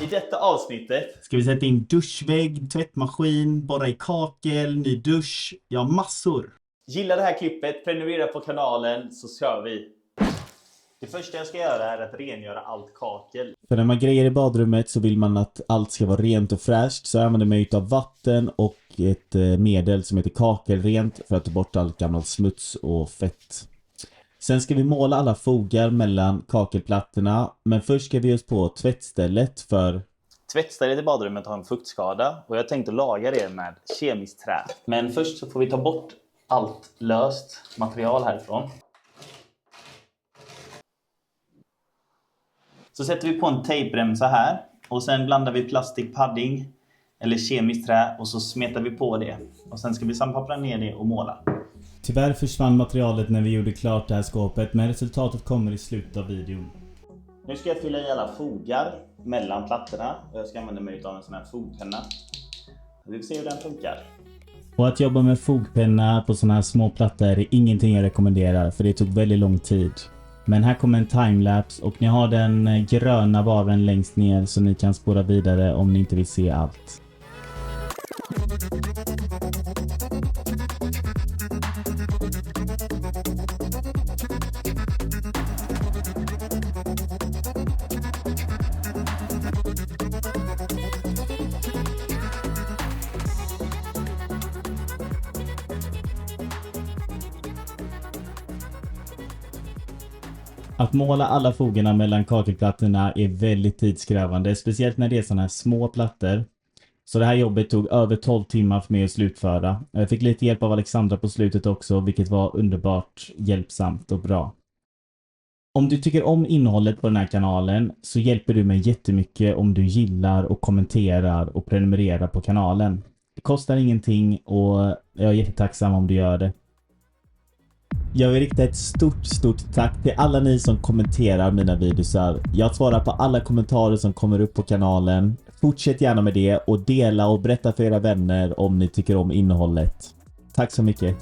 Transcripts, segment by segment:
I detta avsnittet ska vi sätta in duschvägg, tvättmaskin, borra i kakel, ny dusch, ja massor. Gilla det här klippet, prenumerera på kanalen så kör vi. Det första jag ska göra är att rengöra allt kakel. För när man grejer i badrummet så vill man att allt ska vara rent och fräscht, så använder man av vatten och ett medel som heter kakelrent för att ta bort all gammal smuts och fett. Sen ska vi måla alla fogar mellan kakelplattorna, men först ska vi ge oss på tvättstället för... Tvättstället i badrummet har en fuktskada och jag tänkte laga det med kemiskt trä. Men först så får vi ta bort allt löst material härifrån. Så sätter vi på en tejpremsa här och sen blandar vi plastikpadding eller kemiskt trä och så smetar vi på det. Och sen ska vi sandpappra ner det och måla. Tyvärr försvann materialet när vi gjorde klart det här skåpet, men resultatet kommer i slutet av videon. Nu ska jag fylla i alla fogar mellan plattorna och jag ska använda mig av en sån här fogpenna. Vi får se hur den funkar. Och att jobba med fogpenna på såna här små plattor är ingenting jag rekommenderar, för det tog väldigt lång tid. Men här kommer en timelapse och ni har den gröna baren längst ner så ni kan spåra vidare om ni inte vill se allt. Att måla alla fogarna mellan kakelplattorna är väldigt tidskrävande, speciellt när det är sådana här små plattor. Så det här jobbet tog över 12 timmar för mig att slutföra. Jag fick lite hjälp av Alexandra på slutet också, vilket var underbart hjälpsamt och bra. Om du tycker om innehållet på den här kanalen så hjälper du mig jättemycket om du gillar och kommenterar och prenumererar på kanalen. Det kostar ingenting och jag är jättetacksam om du gör det. Jag vill rikta ett stort tack till alla ni som kommenterar mina videosar. Jag svarar på alla kommentarer som kommer upp på kanalen. Fortsätt gärna med det och dela och berätta för era vänner om ni tycker om innehållet. Tack så mycket.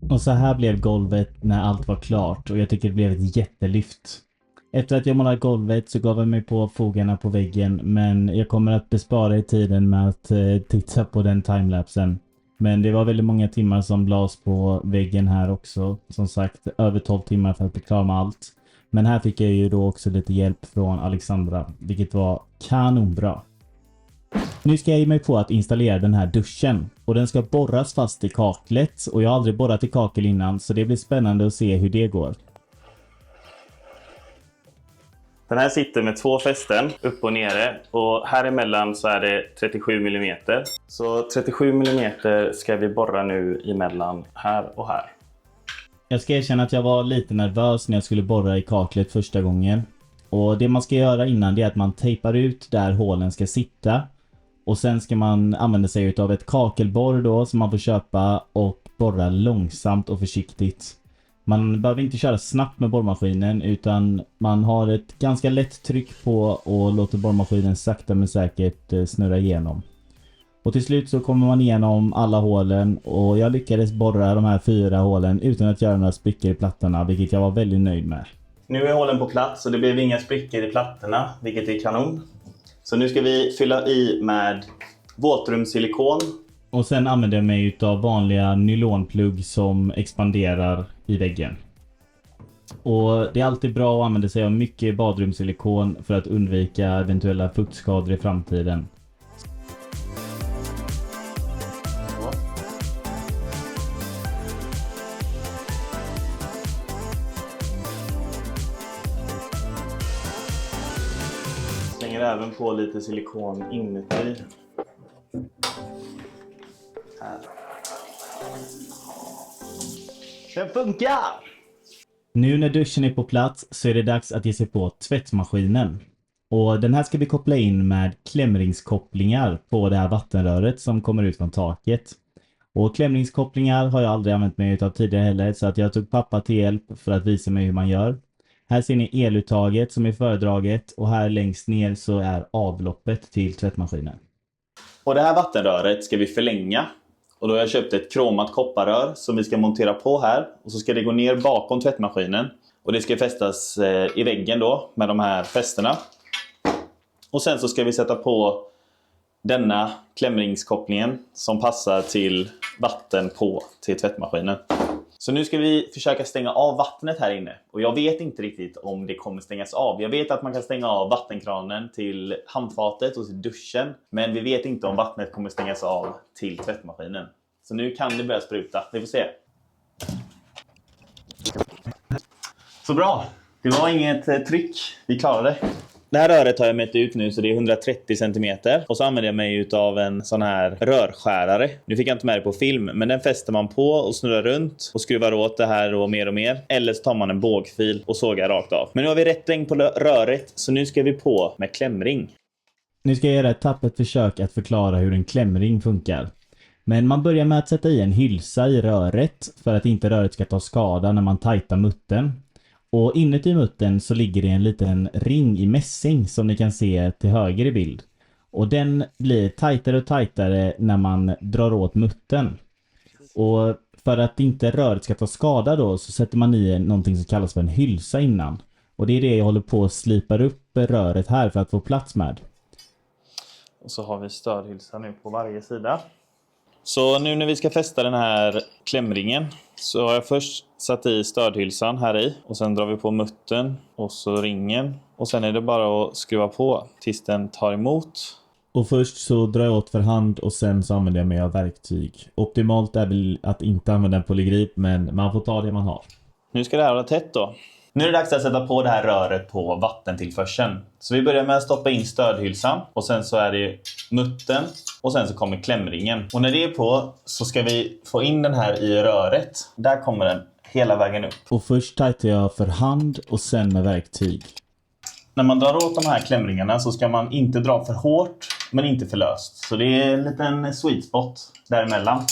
Och så här blev golvet när allt var klart och jag tycker det blev ett jättelyft. Efter att jag målat golvet så gav jag mig på fogarna på väggen, men jag kommer att bespara i tiden med att titta på den timelapsen. Men det var väldigt många timmar som lades på väggen här också. Som sagt, över 12 timmar för att bli klar med allt. Men här fick jag ju då också lite hjälp från Alexandra, vilket var kanonbra. Nu ska jag ge mig på att installera den här duschen och den ska borras fast i kaklet och jag har aldrig borrat i kakel innan, så det blir spännande att se hur det går. Den här sitter med 2 fästen upp och nere och här emellan så är det 37 mm. Så 37 mm ska vi borra nu emellan här och här. Jag ska erkänna att jag var lite nervös när jag skulle borra i kaklet första gången. Och det man ska göra innan det är att man tejpar ut där hålen ska sitta. Och sen ska man använda sig av ett kakelborr då som man får köpa och borra långsamt och försiktigt. Man behöver inte köra snabbt med borrmaskinen utan man har ett ganska lätt tryck på och låter borrmaskinen sakta men säkert snurra igenom. Och till slut så kommer man igenom alla hålen och jag lyckades borra de här 4 hålen utan att göra några sprickor i plattorna, vilket jag var väldigt nöjd med. Nu är hålen på plats och det blev inga sprickor i plattorna, vilket är kanon. Så nu ska vi fylla i med våtrumssilikon. Och sen använder jag mig av vanliga nylonplugg som expanderar i väggen. Och det är alltid bra att använda sig av mycket badrumssilikon för att undvika eventuella fuktskador i framtiden. slänger även på lite silikon inuti. Här. Den funkar! Nu när duschen är på plats så är det dags att ge sig på tvättmaskinen. Och den här ska vi koppla in med klämringskopplingar på det här vattenröret som kommer ut från taket. Och klämringskopplingar har jag aldrig använt mig utav tidigare heller, så att jag tog pappa till hjälp för att visa mig hur man gör. Här ser ni eluttaget som är föredraget och här längst ner så är avloppet till tvättmaskinen. Och det här vattenröret ska vi förlänga. Och då har jag köpt ett kromat kopparrör som vi ska montera på här. Och så ska det gå ner bakom tvättmaskinen. Och det ska fästas i väggen då med de här fästena. Och sen så ska vi sätta på denna klämringskopplingen som passar till vatten på till tvättmaskinen. Så nu ska vi försöka stänga av vattnet här inne. Och jag vet inte riktigt om det kommer stängas av. Jag vet att man kan stänga av vattenkranen till handfatet och till duschen. Men vi vet inte om vattnet kommer stängas av till tvättmaskinen. Så nu kan det börja spruta. Vi får se. Så bra. Det var inget tryck. Vi klarade det. Det här röret har jag mätt ut nu så det är 130 cm. Och så använder jag mig av en sån här rörskärare. Nu fick jag inte med det på film, men den fäster man på och snurrar runt och skruvar åt det här och mer. Eller så tar man en bågfil och sågar rakt av. Men nu har vi rätt längd på röret så nu ska vi på med klämring. Nu ska jag göra ett tappert försök att förklara hur en klämring funkar. Men man börjar med att sätta i en hylsa i röret för att inte röret ska ta skada när man tajtar muttern. Och inuti muttern så ligger det en liten ring i mässing som ni kan se till höger i bild. Och den blir tajtare och tajtare när man drar åt muttern. Och för att inte röret ska ta skada då så sätter man i någonting som kallas för en hylsa innan. Och det är det jag håller på att slipar upp röret här för att få plats med. Och så har vi stödhylsa nu på varje sida. Så nu när vi ska fästa den här klämringen så har jag först satt i stödhylsan här i. Och sen drar vi på muttern och så ringen. Och sen är det bara att skruva på tills den tar emot. Och först så drar jag åt för hand och sen så använder jag mig av verktyg. Optimalt är väl att inte använda en polygrip, men man får ta det man har. Nu ska det här vara tätt då. Nu är det dags att sätta på det här röret på vattentillförseln. Så vi börjar med att stoppa in stödhylsan. Och sen så är det muttern. Och sen så kommer klämringen. Och när det är på så ska vi få in den här i röret. Där kommer den hela vägen upp. Och först tajtar jag för hand och sen med verktyg. När man drar åt de här klämringarna så ska man inte dra för hårt men inte för löst. Så det är en liten sweet spot däremellan.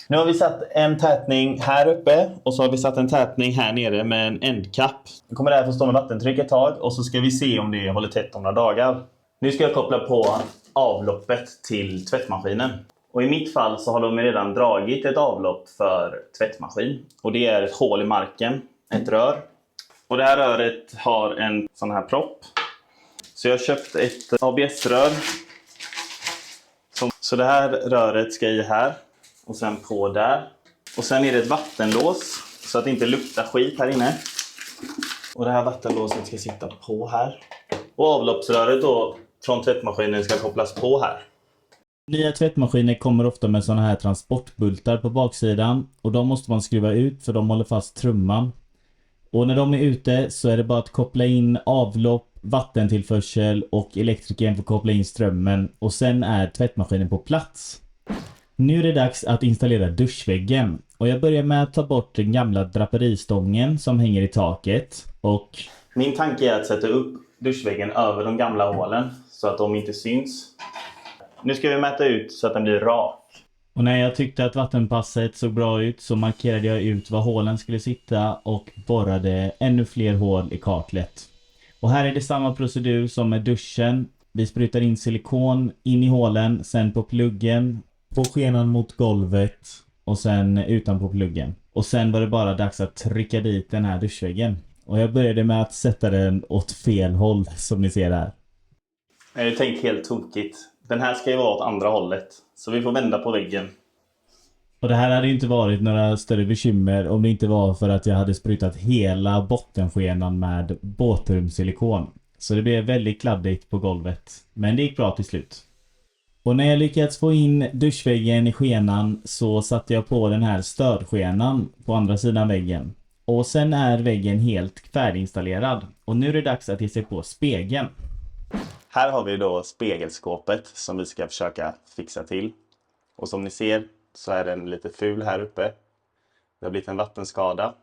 Nu har vi satt en tätning här uppe och så har vi satt en tätning här nere med en ändkapp. Nu kommer det här få stå med vattentryck ett tag och så ska vi se om det håller tätt om några dagar. Nu ska jag koppla på avloppet till tvättmaskinen. Och i mitt fall så har de redan dragit ett avlopp för tvättmaskin. Och det är ett hål i marken, ett rör. Och det här röret har en sån här propp. Så jag har köpt ett ABS-rör. Så det här röret ska i här. Och sen på där. Och sen är det ett vattenlås. Så att det inte luktar skit här inne. Och det här vattenlåset ska sitta på här. Och avloppsröret då från tvättmaskinen ska kopplas på här. Nya tvättmaskiner kommer ofta med såna här transportbultar på baksidan. Och de måste man skruva ut för de håller fast trumman. Och när de är ute så är det bara att koppla in avlopp, vattentillförsel och elektrikern får koppla in strömmen. Och sen är tvättmaskinen på plats. Nu är det dags att installera duschväggen. Och jag börjar med att ta bort den gamla draperistången som hänger i taket. Och min tanke är att sätta upp duschväggen över de gamla hålen så att de inte syns. Nu ska vi mäta ut så att den blir rak. Och när jag tyckte att vattenpasset såg bra ut så markerade jag ut var hålen skulle sitta och borrade ännu fler hål i kaklet. Och här är det samma procedur som med duschen. Vi sprutar in silikon in i hålen, sen på pluggen, på skenan mot golvet och sen utanpå pluggen. Och sen var det bara dags att trycka dit den här duschväggen. Och jag började med att sätta den åt fel håll som ni ser här. Jag har tänkt helt tokigt. Den här ska ju vara åt andra hållet. Så vi får vända på väggen. Och det här hade ju inte varit några större bekymmer om det inte var för att jag hade sprutat hela bottenskenan med båtrumsilikon. Så det blev väldigt kladdigt på golvet. Men det gick bra till slut. Och när jag lyckats få in duschväggen i skenan så satte jag på den här stödskenan på andra sidan väggen. Och sen är väggen helt färdiginstallerad. Och nu är det dags att ge sig på spegeln. Här har vi då spegelskåpet som vi ska försöka fixa till. Och som ni ser så är den lite ful här uppe. Det har blivit en vattenskada.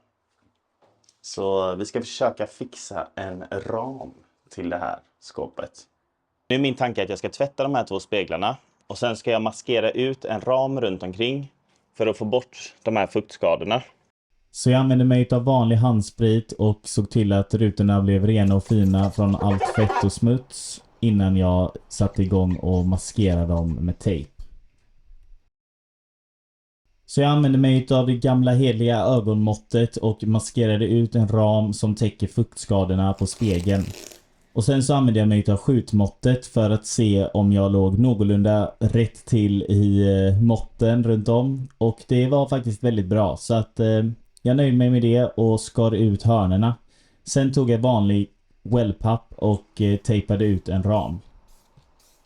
Så vi ska försöka fixa en ram till det här skåpet. Nu är min tanke att jag ska tvätta de här 2 speglarna. Och sen ska jag maskera ut en ram runt omkring för att få bort de här fuktskadorna. Så jag använde mig av vanlig handsprit och såg till att rutorna blev rena och fina från allt fett och smuts innan jag satte igång och maskerade dem med tejp. Så jag använde mig av det gamla hedliga ögonmåttet och maskerade ut en ram som täcker fuktskadorna på spegeln. Och sen så använde jag mig av skjutmåttet för att se om jag låg någorlunda rätt till i måtten runt om. Och det var faktiskt väldigt bra, så att jag nöjde mig med det och skar ut hörnerna. Sen tog jag vanlig wellpapp och tejpade ut en ram.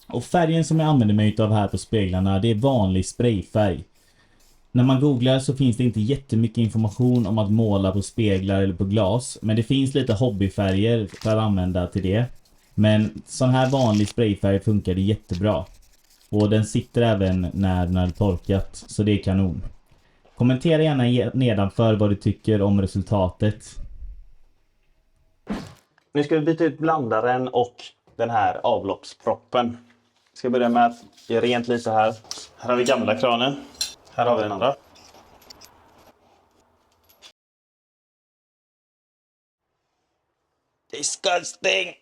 Och färgen som jag använder mig av här på speglarna, det är vanlig sprayfärg. När man googlar så finns det inte jättemycket information om att måla på speglar eller på glas. Men det finns lite hobbyfärger för att använda till det. Men sån här vanlig sprayfärg funkar det jättebra. Och den sitter även när den är torkat, så det är kanon. Kommentera gärna nedanför vad du tycker om resultatet. Nu ska vi byta ut blandaren och den här avloppsproppen. Jag ska börja med att göra rent lite här. Här har vi gamla kranen. Här har vi den andra. Disgusting!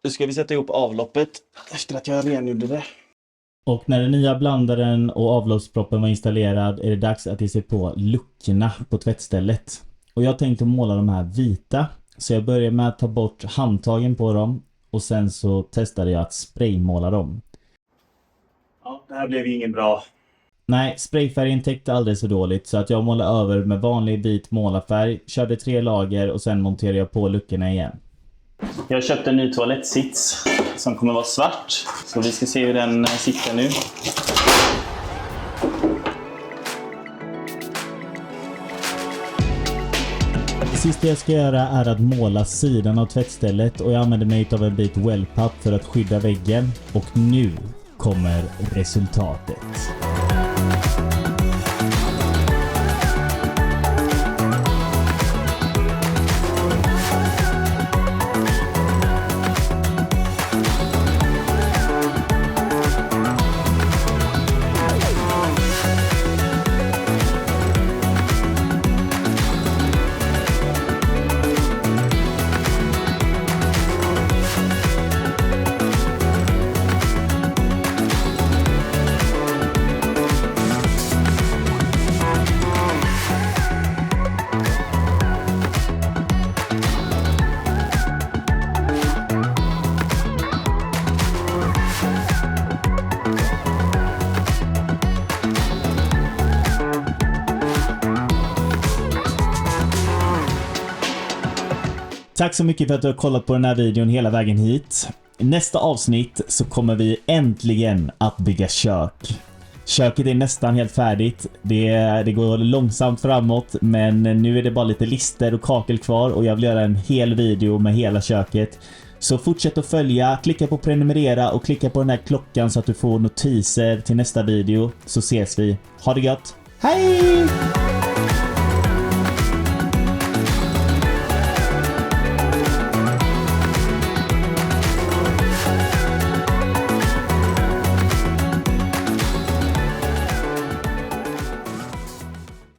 Nu ska vi sätta ihop avloppet efter att jag rengjorde det. Och när den nya blandaren och avloppsproppen var installerad är det dags att ge sig på luckorna på tvättstället. Och jag tänkte måla de här vita. Så jag börjar med att ta bort handtagen på dem. Och sen så testade jag att spraymåla dem. Ja, det här blev ju ingen bra. Nej, sprayfärgen täckte alldeles så dåligt så att jag målade över med vanlig vit målarfärg. Körde 3 lager och sen monterade jag på luckorna igen. Jag köpte en ny toalettsits som kommer vara svart. Så vi ska se hur den sitter nu. Det sista jag ska göra är att måla sidan av tvättstället och jag använder mig av en bit wellpapp för att skydda väggen. Och nu kommer resultatet. Tack så mycket för att du har kollat på den här videon hela vägen hit. I nästa avsnitt så kommer vi äntligen att bygga kök. Köket är nästan helt färdigt. Det går långsamt framåt, men nu är det bara lite lister och kakel kvar och jag vill göra en hel video med hela köket. Så fortsätt att följa, klicka på prenumerera och klicka på den här klockan så att du får notiser till nästa video. Så ses vi. Ha det gött. Hej!